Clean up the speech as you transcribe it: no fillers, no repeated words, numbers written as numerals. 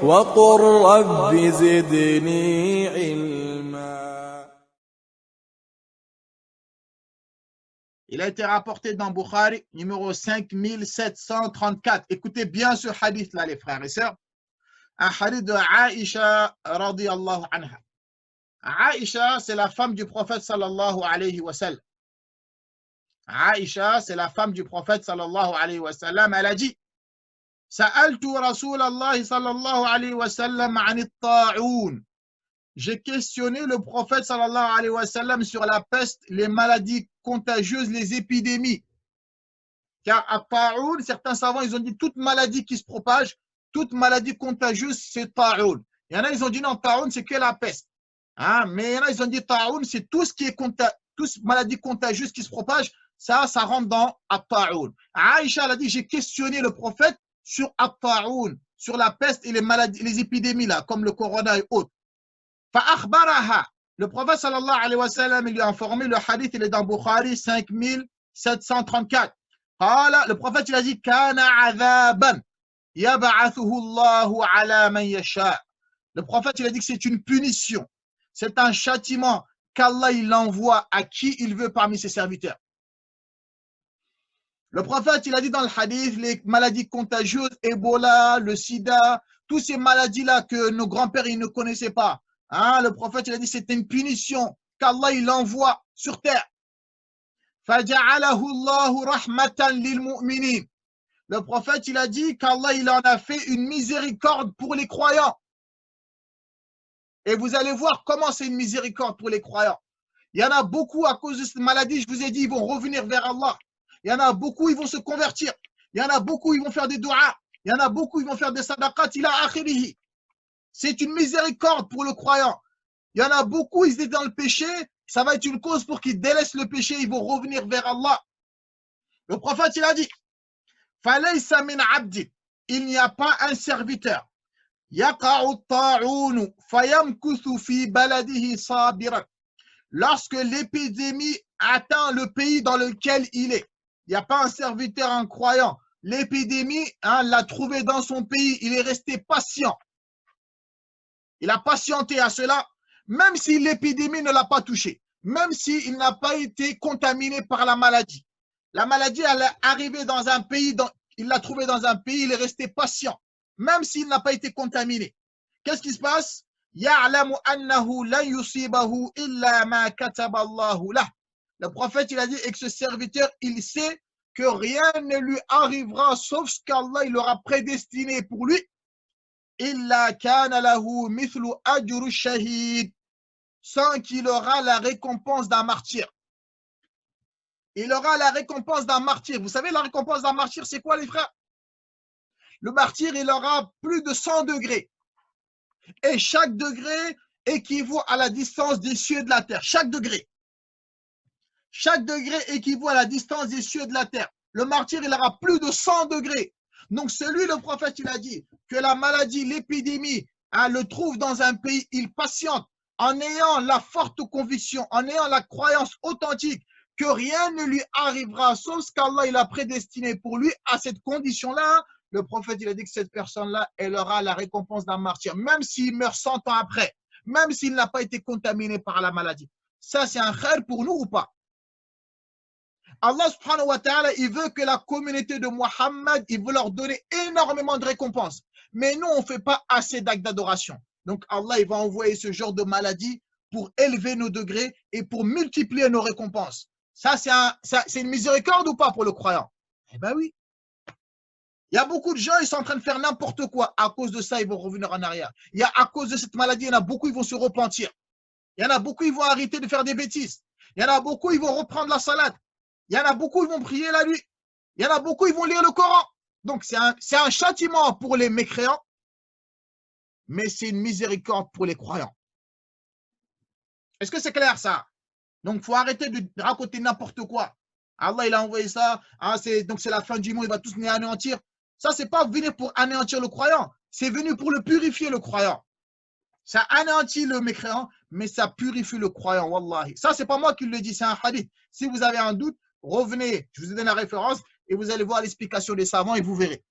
وقل رب زدني علما. Il a été rapporté dans Bukhari, numéro 5734. Écoutez bien ce hadith-là, les frères et sœurs. Un hadith de Aïcha, radiyallahu anha. Aïcha, c'est la femme du prophète, sallallahu alayhi wa sallam. Aïcha, c'est la femme du prophète, sallallahu alayhi wa sallam. Elle a dit, Sa'altu Rasulallah, sallallahu alayhi wa sallam, anit ta'oun. J'ai questionné le prophète, sallallahu alayhi wa sallam, sur la peste, les maladies contagieuses, les épidémies. Car à ta'oun, certains savants, ils ont dit toute maladie qui se propage, toute maladie contagieuse, c'est ta'oun. Il y en a, ils ont dit non, ta'oun, c'est que la peste. Hein? Mais il y en a, ils ont dit ta'oun, c'est tout ce qui est toute maladie contagieuse qui se propage, ça rentre dans at-ta'oun. Aïcha, elle a dit, j'ai questionné le prophète sur at-ta'oun, sur la peste et les maladies, les épidémies là, comme le corona et autres. Fa'akhbaraha. Le prophète sallallahu alayhi wa sallam, il lui a informé, le hadith, il est dans Bukhari 5734. Le prophète, il a dit, kana adhaban yab'athuhu Allahu ala man yasha. Le prophète, il a dit que c'est une punition. C'est un châtiment qu'Allah il envoie à qui il veut parmi ses serviteurs. Le prophète, il a dit dans le hadith, les maladies contagieuses, Ebola, le sida, toutes ces maladies-là que nos grands-pères ils ne connaissaient pas. Hein, le prophète, il a dit c'était une punition qu'Allah il envoie sur terre. فَجَعَلَهُ اللَّهُ رَحْمَةً لِلْمُؤْمِنِينَ. Le prophète, il a dit qu'Allah il en a fait une miséricorde pour les croyants. Et vous allez voir comment c'est une miséricorde pour les croyants. Il y en a beaucoup à cause de cette maladie, je vous ai dit, ils vont revenir vers Allah. Il y en a beaucoup, ils vont se convertir. Il y en a beaucoup, ils vont faire des du'as. Il y en a beaucoup, ils vont faire des sadaqat ila akhirihi. C'est une miséricorde pour le croyant. Il y en a beaucoup, ils étaient dans le péché. Ça va être une cause pour qu'ils délaissent le péché. Ils vont revenir vers Allah. Le prophète, il a dit, falaysa min abdi. Il n'y a pas un serviteur. Yaqa'u ta'unu fayamkuthu fi baladihi sabiran. Lorsque l'épidémie atteint le pays dans lequel il est, il n'y a pas un serviteur, un croyant. L'épidémie, l'a trouvé dans son pays, il est resté patient. Il a patienté à cela, même si l'épidémie ne l'a pas touché, même s'il n'a pas été contaminé par la maladie. La maladie, elle est arrivée dans un pays, il l'a trouvé dans un pays, il est resté patient, même s'il n'a pas été contaminé. Qu'est-ce qui se passe? يَعْلَمُ أَنَّهُ لَنْ يُصِيبَهُ إِلَّا مَا كَتَبَ اللَّهُ لَهُ. Le prophète, il a dit, et que ce serviteur, il sait que rien ne lui arrivera sauf ce qu'Allah il aura prédestiné pour lui. إِلَّا كَانَ لَهُ مِثْلُ أَجْرُ الشَّهِيدِ. Sans qu'il aura la récompense d'un martyr. Il aura la récompense d'un martyr. Vous savez, la récompense d'un martyr, c'est quoi, les frères? Le martyr, il aura plus de 100 degrés. Et chaque degré équivaut à la distance des cieux de la terre. Chaque degré. Chaque degré équivaut à la distance des cieux de la terre. Le martyr, il aura plus de 100 degrés. Donc, celui, le prophète, il a dit que la maladie, l'épidémie, le trouve dans un pays, il patiente en ayant la forte conviction, en ayant la croyance authentique que rien ne lui arrivera sauf ce qu'Allah il a prédestiné pour lui. À cette condition-là, le prophète, il a dit que cette personne-là, elle aura la récompense d'un martyr, même s'il meurt 100 ans après, même s'il n'a pas été contaminé par la maladie. Ça, c'est un khair pour nous ou pas? Allah subhanahu wa ta'ala, il veut que la communauté de Muhammad, il veut leur donner énormément de récompenses. Mais nous, on ne fait pas assez d'actes d'adoration. Donc Allah, il va envoyer ce genre de maladie pour élever nos degrés et pour multiplier nos récompenses. Ça, c'est une miséricorde ou pas pour le croyant? Eh bien oui. Il y a beaucoup de gens, ils sont en train de faire n'importe quoi. À cause de ça, ils vont revenir en arrière. À cause de cette maladie, il y en a beaucoup, ils vont se repentir. Il y en a beaucoup, ils vont arrêter de faire des bêtises. Il y en a beaucoup, ils vont reprendre la salade. Il y en a beaucoup, ils vont prier la nuit. Il y en a beaucoup, ils vont lire le Coran. Donc, c'est un châtiment pour les mécréants, mais c'est une miséricorde pour les croyants. Est-ce que c'est clair, ça? Donc, il faut arrêter de raconter n'importe quoi. Allah, il a envoyé ça. Donc, c'est la fin du monde, il va tous nous anéantir. Ça, c'est pas venu pour anéantir le croyant. C'est venu pour le purifier, le croyant. Ça anéantit le mécréant, mais ça purifie le croyant, wallahi. Ça, c'est pas moi qui le dis, c'est un hadith. Si vous avez un doute, revenez, je vous ai donné la référence et vous allez voir l'explication des savants et vous verrez.